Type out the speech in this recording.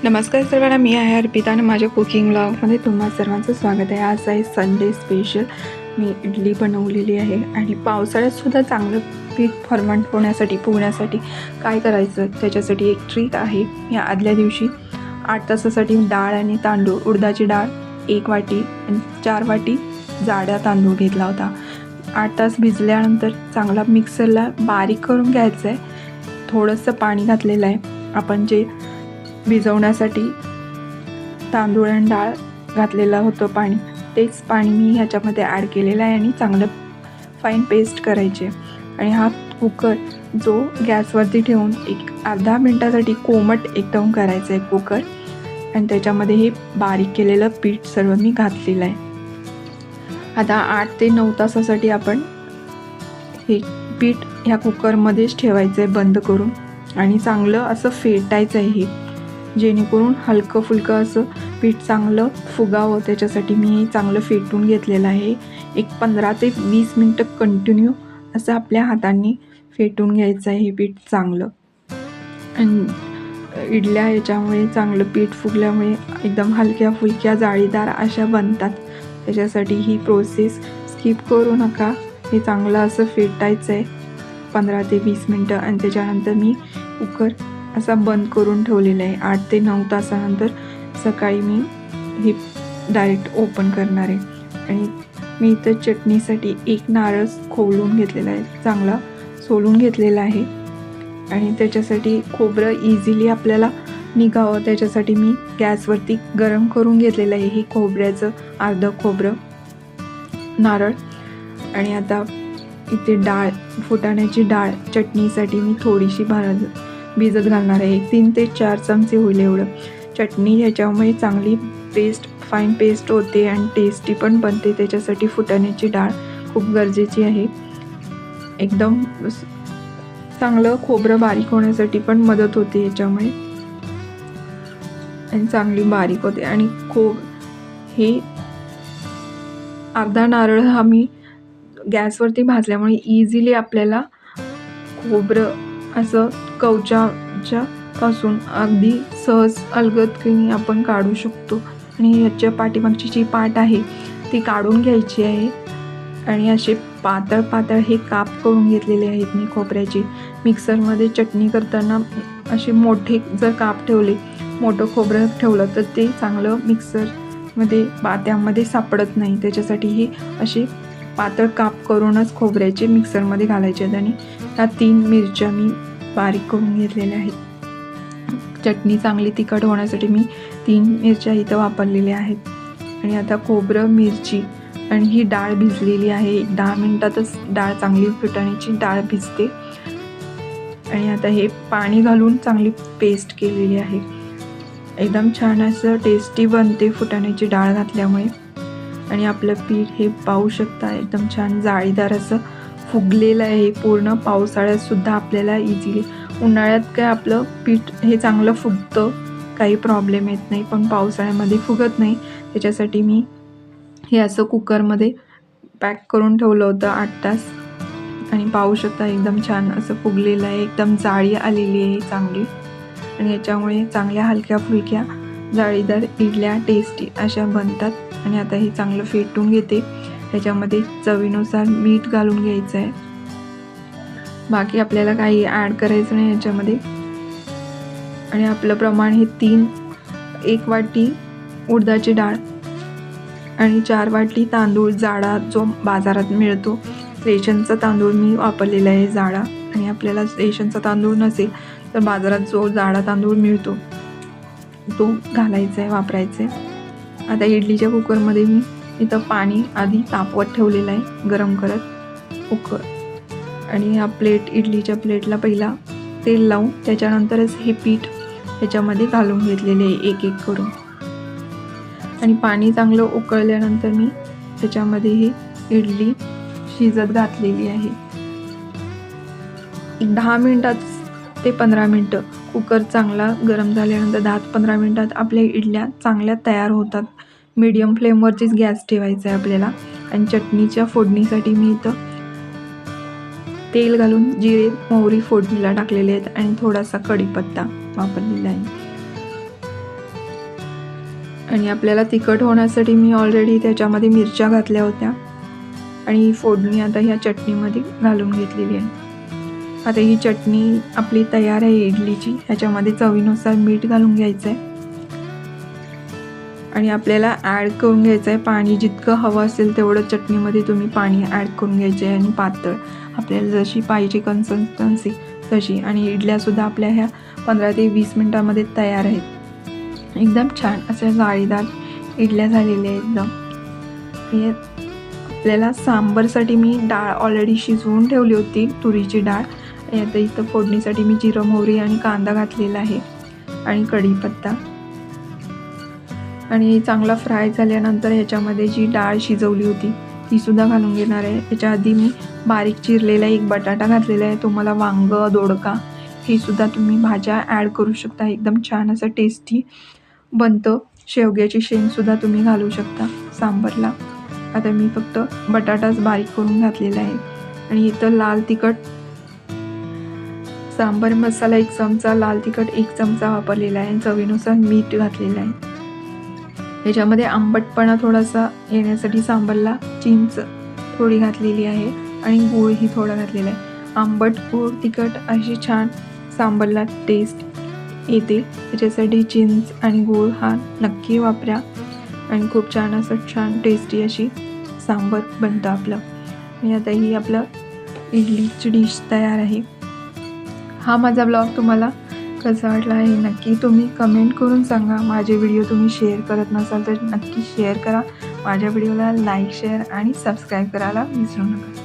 नमस्कार सर्वांना, मी आहे अर्पिता आणि माझ्या कुकिंग ब्लॉगमध्ये तुम्हा सर्वांचं स्वागत आहे। आज आहे संडे स्पेशल। मी इडली बनवलेली आहे आणि पावसाळ्यातसुद्धा चांगलं पीठ फर्मंट होण्यासाठी फुगण्यासाठी काय करायचं त्याच्यासाठी एक ट्रिक आहे। मी आदल्या दिवशी 8 तासासाठी डाळ आणि तांदूळ, उडदाची डाळ 1 वाटी आणि 4 वाटी जाड्या तांदूळ घेतला होता। 8 तास भिजल्यानंतर चांगला मिक्सरला बारीक करून घ्यायचं आहे। थोडंसं पाणी घातलेलं आहे आपण जे भिजवण्यासाठी तांदूळ आणि डाळ घातलेलं होतं पाणी, तेच पाणी मी ह्याच्यामध्ये ॲड केलेलं आहे आणि चांगलं फाईन पेस्ट करायचे। आणि हा कुकर जो गॅसवरती ठेवून एक अर्धा मिनटासाठी कोमट एकदम करायचं आहे कुकर, आणि त्याच्यामध्ये हे बारीक केलेलं पीठ सर्व मी घातलेलं आहे। आता 8 ते 9 तासासाठी आपण हे पीठ ह्या कुकरमध्येच ठेवायचं आहे बंद करून, आणि चांगलं असं फेटायचं आहे हे, जेणेकरून हलकं फुलकं असं पीठ चांगलं फुगावं। त्याच्यासाठी मी हे चांगलं फेटून घेतलेलं आहे। एक 15 ते 20 मिनटं कंटिन्यू असं आपल्या हातांनी फेटून घ्यायचं आहे हे पीठ चांगलं। आणि इडल्या याच्यामुळे चांगलं पीठ फुगल्यामुळे एकदम हलक्या फुलक्या जाळीदार अशा बनतात। त्याच्यासाठी ही प्रोसेस स्किप करू नका। हे चांगलं असं फेटायचं आहे 15 ते 20 मिनटं, आणि त्याच्यानंतर मी कुकर असा बंद करून ठेवलेला आहे। 8 ते 9 तासानंतर सकाळी मी हे डायरेक्ट ओपन करणार आहे। आणि मी इथं चटणीसाठी 1 नारळ खोवलून घेतलेला आहे, चांगला सोलून घेतलेला आहे। आणि त्याच्यासाठी खोबरं इझिली आपल्याला निघावं त्याच्यासाठी मी गॅसवरती गरम करून घेतलेलं आहे हे खोबऱ्याचं अर्धं खोबरं नारळ। आणि आता इथे डाळ, फुटाण्याची डाळ चटणीसाठी मी थोडीशी भिजत घालणार आहे। 3 ते 4 चमचे होईल एवढं। चटणी ह्याच्यामुळे चांगली फाईन पेस्ट होते आणि टेस्टी पण बनते। त्याच्यासाठी फुटाण्याची डाळ खूप गरजेची आहे। एकदम चांगलं खोबरं बारीक होण्यासाठी पण मदत होते ह्याच्यामुळे, आणि चांगली बारीक होते। आणि हे अर्धा नारळ हा मी गॅसवरती भाजल्यामुळे इझिली आपल्याला खोबरं असं कवचाच्या पासून अगदी सहज अलगदपणे आपण काढू शकतो। आणि ह्याच्या पाठीमागची जी पाट आहे ती काढून घ्यायची आहे। आणि असे पातळ पातळ हे काप करून घेतलेले आहेत मी खोबऱ्याचे। मिक्सरमध्ये चटणी करताना असे मोठे जर काप ठेवले, मोठं खोबरं ठेवलं तर ते चांगलं मिक्सरमध्ये पात्यामध्ये सापडत नाही। त्याच्यासाठी हे असे पातळ काप करूनच खोबऱ्याचे मिक्सरमध्ये घालायचे आहेत। आणि ह्या 3 मिरच्या मी बारीक करून घेतलेल्या आहेत। चटणी चांगली तिखट होण्यासाठी मी 3 मिरच्या इथं वापरलेल्या आहेत। आणि आता खोबरं, मिरची आणि ही डाळ भिजलेली आहे। 10 मिनटातच डाळ चांगली फुटाण्याची डाळ भिजते। आणि आता हे पाणी घालून चांगली पेस्ट केलेली आहे। एकदम छान असं टेस्टी बनते फुटाण्याची डाळ घातल्यामुळे। आणि आपलं पीठ हे पाहू शकता एकदम छान जाळीदार असं फुगलेलं आहे पूर्ण। पावसाळ्यातसुद्धा आपल्याला इझिली, उन्हाळ्यात काय आपलं पीठ हे चांगलं फुगतं, काही प्रॉब्लेम येत नाही, पण पावसाळ्यामध्ये फुगत नाही। त्याच्यासाठी मी हे असं कुकरमध्ये पॅक करून ठेवलं होतं 8 तास, आणि पाहू शकता एकदम छान असं फुगलेलं आहे, एकदम जाळी आलेली आहे चांगली। आणि याच्यामुळे चांगल्या हलक्या फुलक्या जाळीदार इडल्या टेस्टी अशा बनतात। आणि आता हे चांगलं फेटून घेते। ह्याच्यामध्ये चवीनुसार मीठ घालून घ्यायचं आहे, बाकी आपल्याला काही ॲड करायचं नाही ह्याच्यामध्ये। आणि आपलं प्रमाण हे 1 वाटी उडदाची डाळ आणि 4 वाटी तांदूळ जाडा, जो बाजारात मिळतो रेशनचा तांदूळ मी वापरलेला आहे जाडा। आणि आपल्याला रेशनचा तांदूळ नसेल तर बाजारात जो जाडा तांदूळ मिळतो तो घालायचा आहे, वापरायचा आहे। आता इडलीच्या कुकरमध्ये मी इथं पाणी आधी तापवत ठेवलेलं आहे गरम करत कुकर। आणि ह्या इडलीच्या प्लेटला पहिला तेल लावून त्याच्यानंतरच हे पीठ ह्याच्यामध्ये घालून घेतलेले आहे एक एक करून। आणि पाणी चांगलं उकळल्यानंतर मी त्याच्यामध्ये ही इडली शिजत घातलेली आहे। 10 मिनटात ते 15 मिनटं कुकर चांगला गरम झाल्यानंतर 10 ते 15 मिनटात आपल्या इडल्या चांगल्या तयार होतात। मीडियम फ्लेमवरतीच गॅस ठेवायचा आहे आपल्याला। आणि चटणीच्या फोडणीसाठी मी इथं तेल घालून जिरे मोहरी फोडणीला टाकलेले आहेत आणि थोडासा कढीपत्ता वापरलेला आहे। आणि आपल्याला तिखट होण्यासाठी मी ऑलरेडी त्याच्यामध्ये मिरच्या घातल्या होत्या आणि फोडणी आता ह्या चटणीमध्ये घालून घेतलेली आहे. आता ही चटणी आपली तयार आहे इडलीची. ह्याच्यामध्ये चवीनुसार मीठ घालून घ्यायचं आहे आणि आपल्याला ॲड करून घ्यायचं आहे पाणी. जितकं हवं असेल तेवढं चटणीमध्ये तुम्ही पाणी ॲड करून घ्यायचे आहे आणि पातळ आपल्याला जशी पाहिजे कन्सिस्टन्सी तशी. आणि इडल्यासुद्धा आपल्या ह्या 15 ते 20 मिनटामध्ये तयार आहेत. एकदम छान अशा जाळीदार इडल्या झालेल्या आहेत एकदम. हे आपल्याला सांबरसाठी मी डाळ ऑलरेडी शिजवून ठेवली होती, तुरीची डाळ. आता इथं फोडणीसाठी मी जिरं, मोहरी आणि कांदा घातलेला आहे आणि कढीपत्ता. आणि चांगला फ्राय झाल्यानंतर ह्याच्यामध्ये जी डाळ शिजवली होती ती सुद्धा घालून घेणार आहे. त्याच्या आधी मी बारीक चिरलेला एक बटाटा घातलेला आहे. तुम्हाला वांग, दोडका हे सुद्धा तुम्ही भाज्या ॲड करू शकता. एकदम छान असं टेस्टी बनतं. शेवग्याची शेंगसुद्धा तुम्ही घालू शकता सांबरला. आता मी फक्त बटाटाच बारीक करून घातलेला आहे. आणि इथं लाल तिखट सांबर मसाला 1 चमचा, लाल तिखट 1 चमचा वापरलेला आहे. चवीनुसार मीठ घातलेलं आहे. याच्यामध्ये आंबटपणा थोडासा येण्यासाठी सांबरला चिंच थोडी घातलेली आहे आणि गूळही थोडा घातलेला आहे. आंबट, गोड, तिखट अशी छान सांबरला टेस्ट येते. त्याच्यासाठी चिंच आणि गूळ हा नक्की वापरा आणि खूप छान असं छान टेस्टी अशी सांबर बनतं आपलं. आणि आता ही आपलं इडलीची डिश तयार आहे. हा माझा ब्लॉग तुम्हाला कसा वाटला आहे नक्की तुम्ही कमेंट करून सांगा. माझे व्हिडिओ तुम्ही शेअर करत नसाल तर नक्की शेअर करा. माझ्या व्हिडिओला लाईक, शेअर आणि सबस्क्राईब करायला विसरू नका.